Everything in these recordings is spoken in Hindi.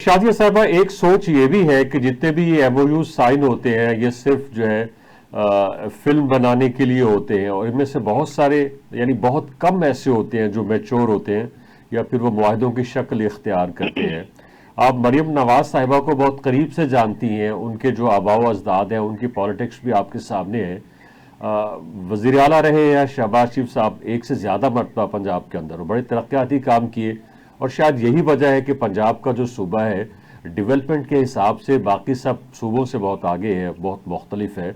शादिया साहबा, एक सोच ये भी है कि जितने भी ये एमओयू साइन होते हैं ये सिर्फ जो है फिल्म बनाने के लिए होते हैं, और इनमें से बहुत सारे यानी बहुत कम ऐसे होते हैं जो मैच्योर होते हैं या फिर वो मुआहदों की शक्ल इख्तियार करते हैं। आप मरियम नवाज साहिबा को बहुत करीब से जानती हैं, उनके जो आबा व अजदाद हैं उनकी पॉलिटिक्स भी आपके सामने है। वज़ीर आला रहे या शहबाज शरीफ साहब, एक से ज़्यादा मरतबा पंजाब के अंदर बड़े तरक्याती काम किए, और शायद यही वजह है कि पंजाब का जो सूबा है डेवलपमेंट के हिसाब से बाकी सब सूबों से बहुत आगे है, बहुत मुख्तलिफ है।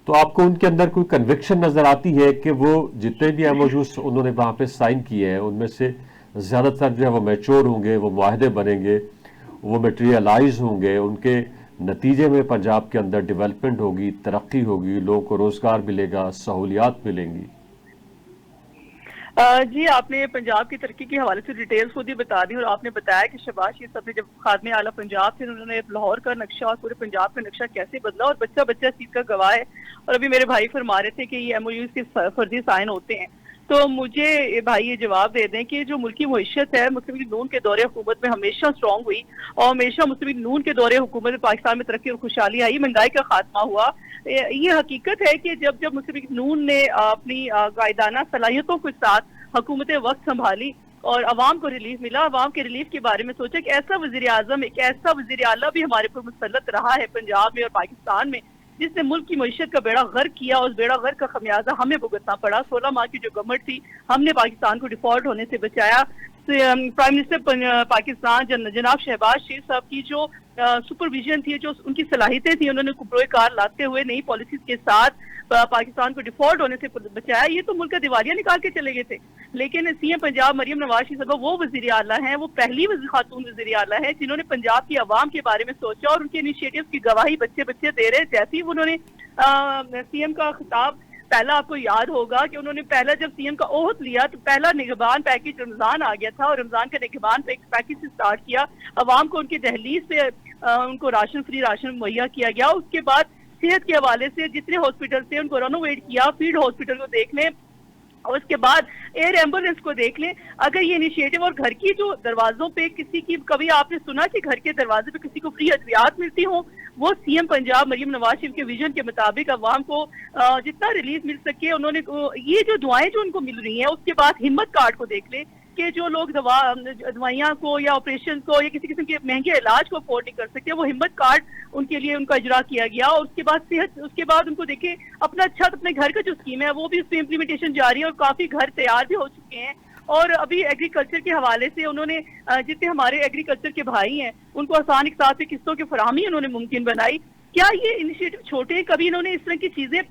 तो आपको उनके अंदर कोई कन्विक्शन नज़र आती है कि वो जितने भी एमओयूज उन्होंने वहाँ पे साइन किए हैं उनमें से ज़्यादातर जो है वो मैच्योर होंगे, वो मुआहदे बनेंगे, वो मटेरियलाइज होंगे, उनके नतीजे में पंजाब के अंदर डेवलपमेंट होगी, तरक्की होगी, लोगों को रोजगार मिलेगा, सहूलियात मिलेंगी? जी, आपने पंजाब की तरक्की के हवाले से डिटेल्स खुद ही बता दी, और आपने बताया कि शहबाज शरीफ साहब ने जब खादमे आला पंजाब थे उन्होंने लाहौर का नक्शा और पूरे पंजाब का नक्शा कैसे बदला, और बच्चा बच्चा इस चीज का गवाह है। और अभी मेरे भाई फरमा रहे थे कि ये एमओयू के फर्जी साइन होते हैं, तो मुझे भाई ये जवाब दे दें कि जो मुल्की मईशत है मुस्लिम लीग नून के दौरे हुकूमत में हमेशा स्ट्रॉन्ग हुई, और हमेशा मुस्लिम लीग नून के दौरे हुकूमत में पाकिस्तान में तरक्की और खुशहाली आई, महंगाई का खात्मा हुआ। ये हकीकत है कि जब जब मुस्लिम लीग नून ने अपनी कायदाना सलाहियतों के साथ हुकूमत वक्त संभाली और अवाम को रिलीफ मिला, अवाम के रिलीफ के बारे में सोचा कि ऐसा वजीर आजम, एक ऐसा वजीर आला भी हमारे पर मुसल्लत रहा है पंजाब में और पाकिस्तान में, जिसने मुल्क की मईशत का बेड़ा गर्क किया। उस बेड़ा गर्क का खमियाजा हमें भुगतना पड़ा। 16 माह की जो गवर्नमेंट थी, हमने पाकिस्तान को डिफॉल्ट होने से बचाया। प्राइम मिनिस्टर पाकिस्तान जनाब शहबाज शरीफ साहब की जो सुपरविजन थी, जो उनकी सलाहियतें थी, उन्होंने कुबरोए कार लाते हुए नई पॉलिसीज के साथ पाकिस्तान को डिफॉल्ट होने से बचाया। ये तो मुल्क का दिवालिया निकाल के चले गए थे, लेकिन सीएम पंजाब मरियम नवाज शरीफ साहब वो वजीर आला हैं, वो पहली खातून वजीर आला है जिन्होंने पंजाब की आवाम के बारे में सोचा, और उनके इनिशिएटिव की गवाही बच्चे बच्चे दे रहे। जैसे ही उन्होंने सीएम का खिताब, पहला आपको याद होगा कि उन्होंने पहला जब सीएम का ओहद लिया तो पहला निगहबान पैकेज रमजान आ गया था, और रमजान का निगहबान पैकेज से स्टार्ट किया। अवाम को उनके दहलीज से उनको राशन फ्री राशन मुहैया किया गया। उसके बाद सेहत के हवाले से जितने हॉस्पिटल थे उनको रेनोवेट किया, फील्ड हॉस्पिटल को देख लें, और उसके बाद एयर एम्बुलेंस को देख लें। अगर ये इनिशिएटिव, और घर की जो दरवाजों पे किसी की, कभी आपने सुना कि घर के दरवाजे पे किसी को फ्री अद्वियात मिलती हो? वो सीएम पंजाब मरियम नवाज शरीफ के विजन के मुताबिक अवाम को जितना रिलीफ मिल सके उन्होंने, ये जो दुआएं जो उनको मिल रही हैं। उसके बाद हिम्मत कार्ड को देख लें कि जो लोग दवाइयाँ को या ऑपरेशन को या किसी किस्म के महंगे इलाज को अफोर्ड नहीं कर सकते, वो हिम्मत कार्ड उनके लिए उनका इजरा किया गया। और उसके बाद सेहत, उसके बाद उनको देखे अपना छत अपने घर का जो स्कीम है वो भी उसमें इम्प्लीमेंटेशन जारी है, और काफी घर तैयार भी हो चुके हैं। और अभी एग्रीकल्चर के हवाले से उन्होंने जितने हमारे एग्रीकल्चर के भाई हैं उनको आसान एक साथ किस्तों की फराहमी उन्होंने मुमकिन बनाई। क्या ये इनिशिएटिव छोटे, कभी इन्होंने इस तरह की चीजें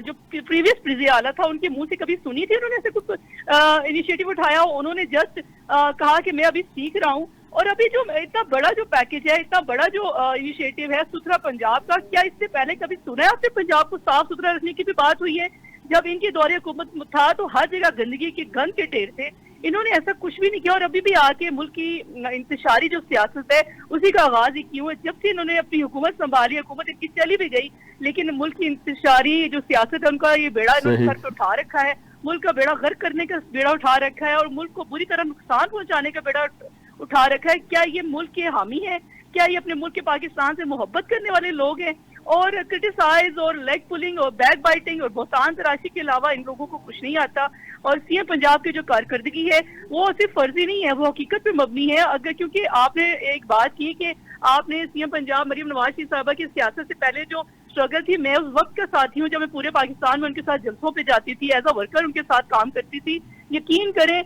जो प्रीवियस वज़ीर आला था उनके मुंह से कभी सुनी थी? उन्होंने ऐसे कुछ इनिशिएटिव उठाया? उन्होंने जस्ट कहा कि मैं अभी सीख रहा हूँ। और अभी जो इतना बड़ा जो पैकेज है, इतना बड़ा जो इनिशिएटिव है सुथरा पंजाब का, क्या इससे पहले कभी सुना है आपने? पंजाब को साफ सुथरा रखने की भी बात हुई है। जब इनके दौरे हुकूमत था तो हर जगह गंदगी के गंद के ढेर थे, इन्होंने ऐसा कुछ भी नहीं किया। और अभी भी आके मुल्क की इंतशारी जो सियासत है उसी का आगाज ही क्यों है। जब से इन्होंने अपनी हुकूमत संभाली, हुकूमत इनकी चली भी गई, लेकिन मुल्क की इंतशारी जो सियासत है उनका ये बेड़ा इन्होंने सर पे उठा रखा है। मुल्क का बेड़ा गर्क करने का बेड़ा उठा रखा है, और मुल्क को बुरी तरह नुकसान पहुंचाने का बेड़ा उठा रखा है। क्या ये मुल्क के हामी है? क्या ये अपने मुल्क के पाकिस्तान से मोहब्बत करने वाले लोग हैं? और क्रिटिसाइज और लेग पुलिंग और बैक बाइटिंग और बहुतान तराशी के अलावा इन लोगों को कुछ नहीं आता। और सीएम पंजाब की जो कारकर्दगी है वो सिर्फ फर्जी नहीं है, वो हकीकत पे मबनी है। अगर, क्योंकि आपने एक बात की कि आपने सीएम पंजाब मरियम नवाज शरीफ साहबा की सियासत से पहले जो स्ट्रगल थी, मैं उस वक्त का साथी हूँ जब मैं पूरे पाकिस्तान में उनके साथ जलसों पे जाती थी, एज अ वर्कर उनके साथ काम करती थी। यकीन करें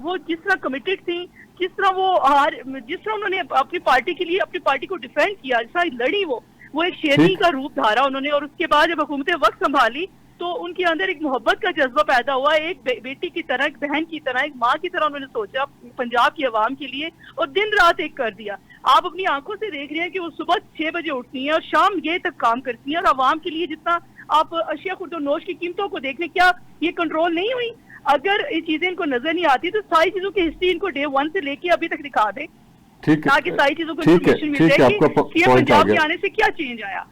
वो जिस तरह कमिटेड थी, जिस तरह उन्होंने अपनी पार्टी के लिए अपनी पार्टी को डिफेंड किया, जिस तरह लड़ी, वो एक शेरनी का रूप धारा उन्होंने। और उसके बाद जब हुकूमत वक्त संभाली तो उनके अंदर एक मोहब्बत का जज्बा पैदा हुआ, एक बेटी की तरह, एक बहन की तरह, एक माँ की तरह उन्होंने सोचा पंजाब की आवाम के लिए, और दिन रात एक कर दिया। आप अपनी आंखों से देख रहे हैं कि वो सुबह 6 बजे उठती हैं और शाम ये तक काम करती हैं, और आवाम के लिए जितना आप अशिया खुर्दोनोश की कीमतों को देख लें, क्या ये कंट्रोल नहीं हुई? अगर ये चीजें इनको नजर नहीं आती तो सारी चीजों की हिस्ट्री इनको डे 1 से लेके अभी तक दिखा दें, ताकि सारी चीजों को इंफॉर्मेशन मिल जाए कि पंजाब के आने से क्या चेंज आया।